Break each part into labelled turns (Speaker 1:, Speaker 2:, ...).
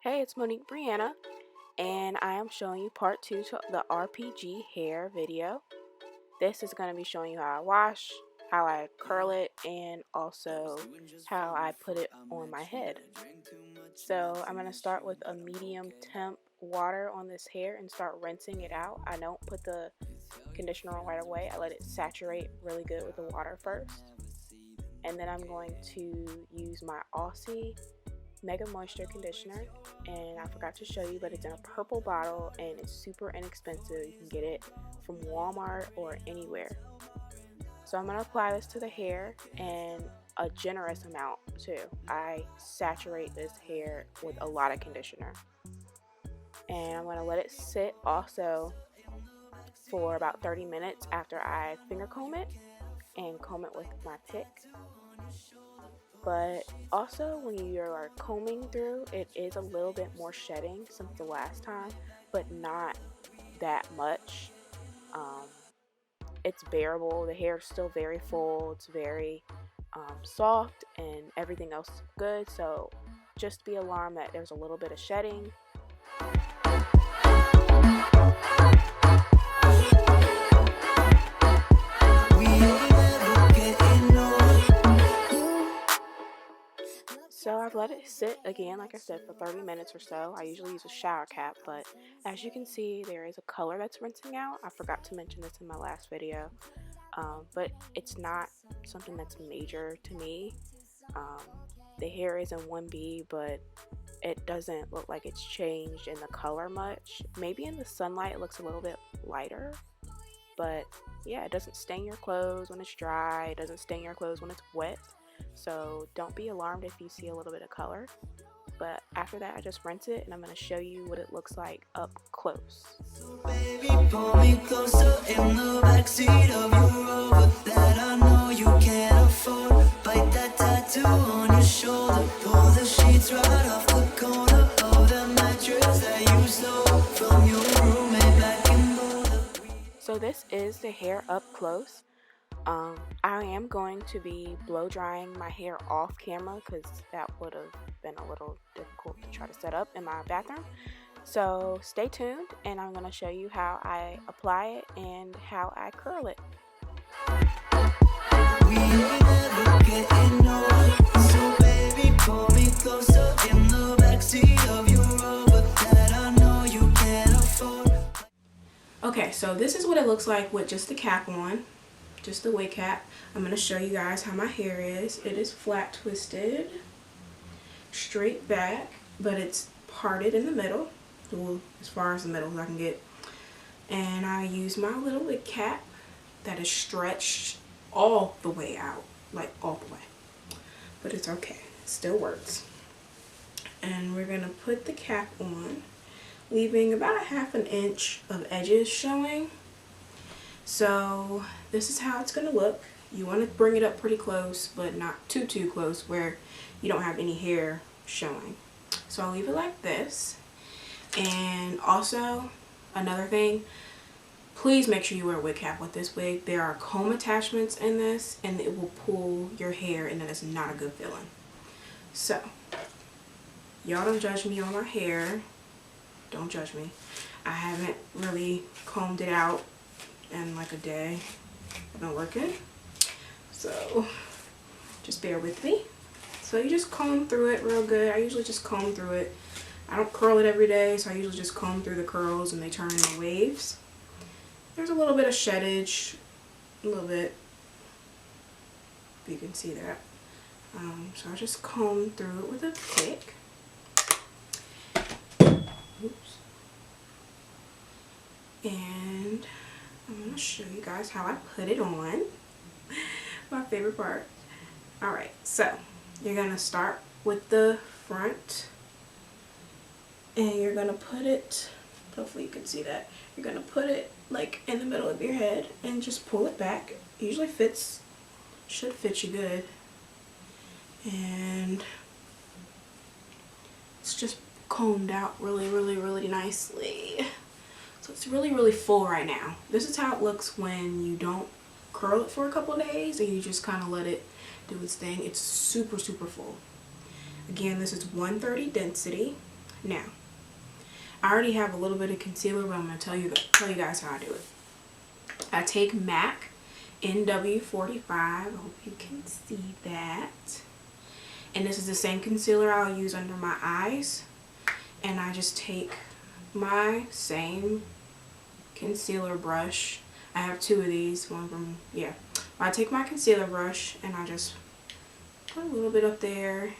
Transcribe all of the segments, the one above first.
Speaker 1: Hey, it's Monique Brianna, and I am showing you part 2 to the RPG hair video. This is going to be showing you how I wash, how I curl it, and also how I put it on my head. So I'm going to start with a medium temp water on this hair and start rinsing it out. I don't put the conditioner on right away. I let it saturate really good with the water first. And then I'm going to use my Aussie Mega Moisture Conditioner, and I forgot to show you, but it's in a purple bottle and it's super inexpensive. You can get it from Walmart or anywhere. So I'm going to apply this to the hair, and a generous amount too. I saturate this hair with a lot of conditioner, and I'm going to let it sit also for about 30 minutes after I finger comb it and comb it with my pick. But also when you are combing through, it is a little bit more shedding since the last time, but not that much. It's bearable. The hair is still very full, it's very soft, and everything else is good. So just be alarmed that there's a little bit of shedding. So I've let it sit again, like I said, for 30 minutes or so. I usually use a shower cap, but as you can see, there is a color that's rinsing out. I forgot to mention this in my last video, but it's not something that's major to me. Um, the hair is in 1B, but it doesn't look like it's changed in the color much. Maybe in the sunlight it looks a little bit lighter, but yeah, it doesn't stain your clothes when it's dry. It doesn't stain your clothes when it's wet. So don't be alarmed if you see a little bit of color. But after that, I just rinse it, and I'm going to show you what it looks like up close. So baby, pull me closer in the backseat of your Rover that I know you can't afford. Bite that tattoo on your shoulder. Pull the sheets right off the corner of the mattress that you stole from your roommate back in Boulder. So this is the hair up close. I am going to be blow drying my hair off camera because that would have been a little difficult to try to set up in my bathroom. So stay tuned, and I'm going to show you how I apply it and how I curl it. Okay, so this is what it looks like with just the cap on. Just the wig cap. I'm going to show you guys how my hair is. It is flat twisted, straight back, but it's parted in the middle, well, as far as the middle as I can get. And I use my little wig cap that is stretched all the way out, like all the way. But it's okay, it still works. And we're going to put the cap on, leaving about a ½ inch of edges showing. So this is how it's going to look. You want to bring it up pretty close, but not too close where you don't have any hair showing. So I'll leave it like this. And also, another thing, please make sure you wear a wig cap with this wig. There are comb attachments in this, and it will pull your hair, and that is not a good feeling. So, y'all don't judge me on my hair. Don't judge me. I haven't really combed it out in like a day. I've been working, so just bear with me. So you just comb through it real good. I usually just comb through it. I don't curl it every day, so I usually just comb through the curls and they turn into waves. There's a little bit of sheddage, a little bit, if you can see that. So I just comb through it with a pick. Oops. And I'm going to show you guys how I put it on. My favorite part. Alright, so you're going to start with the front, and you're going to put it, hopefully you can see that, you're going to put it like in the middle of your head and just pull it back. It usually fits, should fit you good. And it's just combed out really nicely. So it's really full right now. This is how it looks when you don't curl it for a couple of days and you just kind of let it do its thing. It's super full. Again, this is 130 density. Now, I already have a little bit of concealer, but I'm going to tell you guys how I do it. I take MAC NW45. I hope you can see that. And this is the same concealer I'll use under my eyes. And I just take my same concealer brush. I have two of these, one from, yeah. I take my concealer brush and I just put a little bit up there.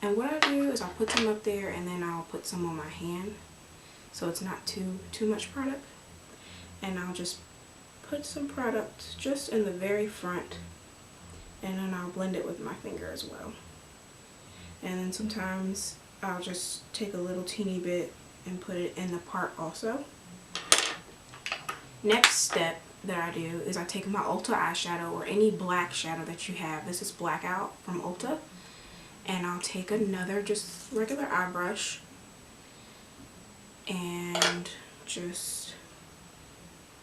Speaker 1: And what I do is I'll put some up there and then I'll put some on my hand, so it's not too much product. And I'll just put some product just in the very front, and then I'll blend it with my finger as well. And then sometimes I'll just take a little teeny bit and put it in the part also. Next step that I do is I take my Ulta eyeshadow or any black shadow that you have. This is Blackout from Ulta. And I'll take another just regular eye brush and just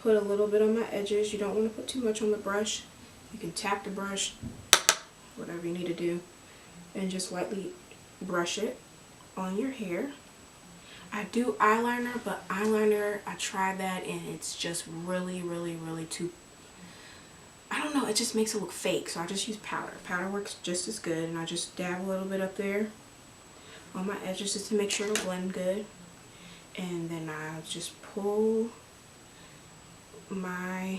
Speaker 1: put a little bit on my edges. You don't want to put too much on the brush. You can tap the brush, whatever you need to do, and just lightly brush it on your hair. I do eyeliner, but eyeliner, I tried that and it's just really too, I don't know, it just makes it look fake, so I just use powder. Powder works just as good, and I just dab a little bit up there on my edges just to make sure it'll blend good. And then I'll just pull my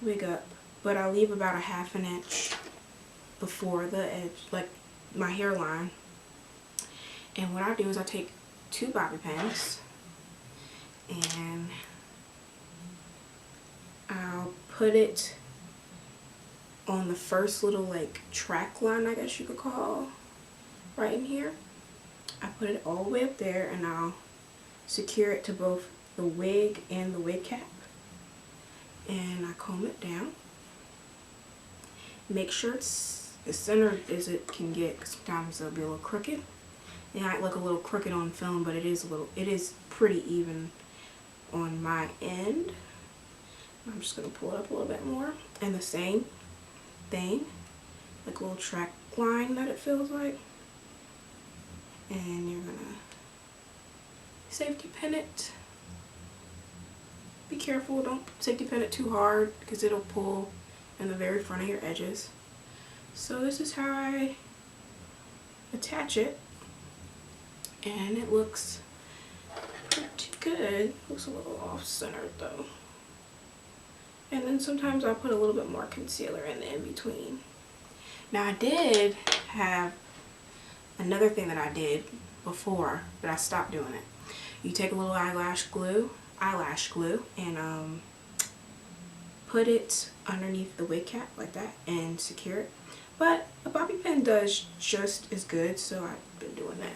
Speaker 1: wig up, but I'll leave about a ½ inch before the edge, like my hairline. And what I do is I take 2 bobby pins and I'll put it on the first little like track line, I guess you could call, right in here. I put it all the way up there and I'll secure it to both the wig and the wig cap. And I comb it down. Make sure it's as centered as it can get, because sometimes it'll be a little crooked. It might look a little crooked on film, but it is pretty even on my end. I'm just going to pull it up a little bit more. And the same thing, like a little track line that it feels like. And you're going to safety pin it. Be careful, don't safety pin it too hard because it'll pull in the very front of your edges. So this is how I attach it. And it looks pretty good. Looks a little off-centered though. And then sometimes I'll put a little bit more concealer in the in-between. Now I did have another thing that I did before, but I stopped doing it. You take a little eyelash glue, and put it underneath the wig cap like that and secure it. But a bobby pin does just as good, so I've been doing that.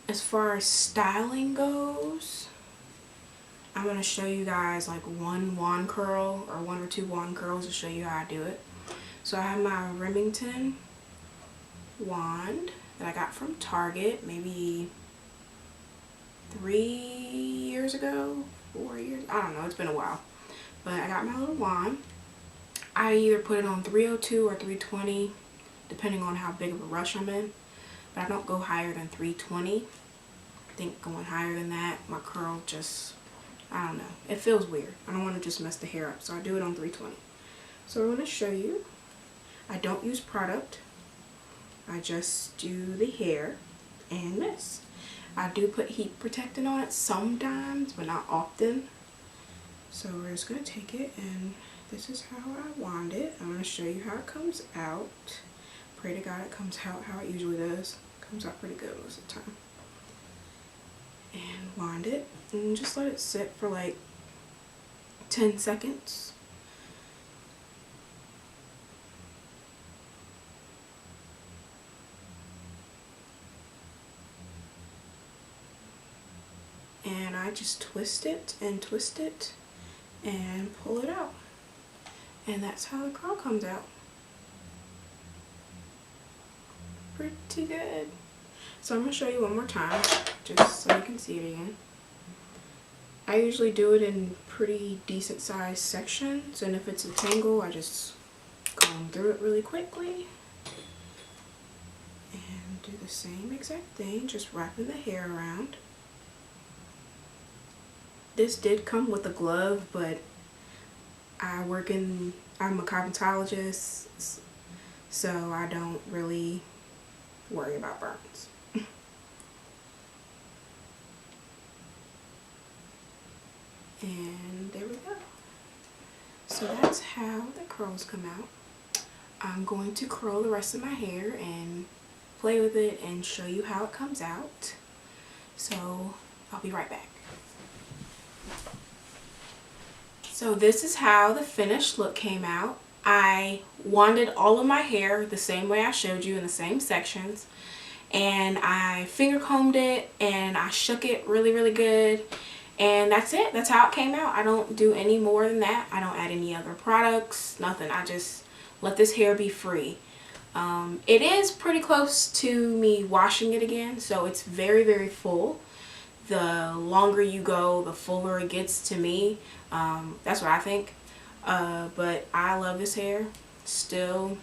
Speaker 1: As far as styling goes, I'm going to show you guys like one wand curl or 1 or 2 wand curls to show you how I do it. So I have my Remington wand that I got from Target maybe 3 years ago, 4 years, I don't know, it's been a while. But I got my little wand. I either put it on 302 or 320 depending on how big of a rush I'm in. But I don't go higher than 320. I think going higher than that, my curl just, I don't know, it feels weird. I don't want to just mess the hair up, so I do it on 320. So I'm going to show you. I don't use product. I just do the hair and this. I do put heat protectant on it sometimes, but not often. So we're just going to take it, and this is how I wand it. I'm going to show you how it comes out. Pray to God it comes out how it usually does. It comes out pretty good most of the time. And wand it, and just let it sit for like 10 seconds. And I just twist it and pull it out. And that's how the curl comes out. Pretty good. So I'm going to show you one more time, just so you can see it again. I usually do it in pretty decent sized sections, and if it's a tangle, I just comb through it really quickly. And do the same exact thing, just wrapping the hair around. This did come with a glove, but I'm a cosmetologist, so I don't really worry about burns. And there we go. So that's how the curls come out. I'm going to curl the rest of my hair and play with it and show you how it comes out. So I'll be right back. So this is how the finished look came out. I wanded all of my hair the same way I showed you in the same sections, and I finger combed it and I shook it really good, and that's it. That's how it came out. I don't do any more than that. I don't add any other products, nothing. I just let this hair be free. It is pretty close to me washing it again, so it's very full. The longer you go, the fuller it gets to me. That's what I think. But I love this hair. Still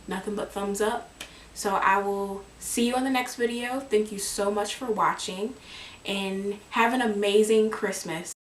Speaker 1: nothing but thumbs up. So I will see you in the next video. Thank you so much for watching, and have an amazing Christmas.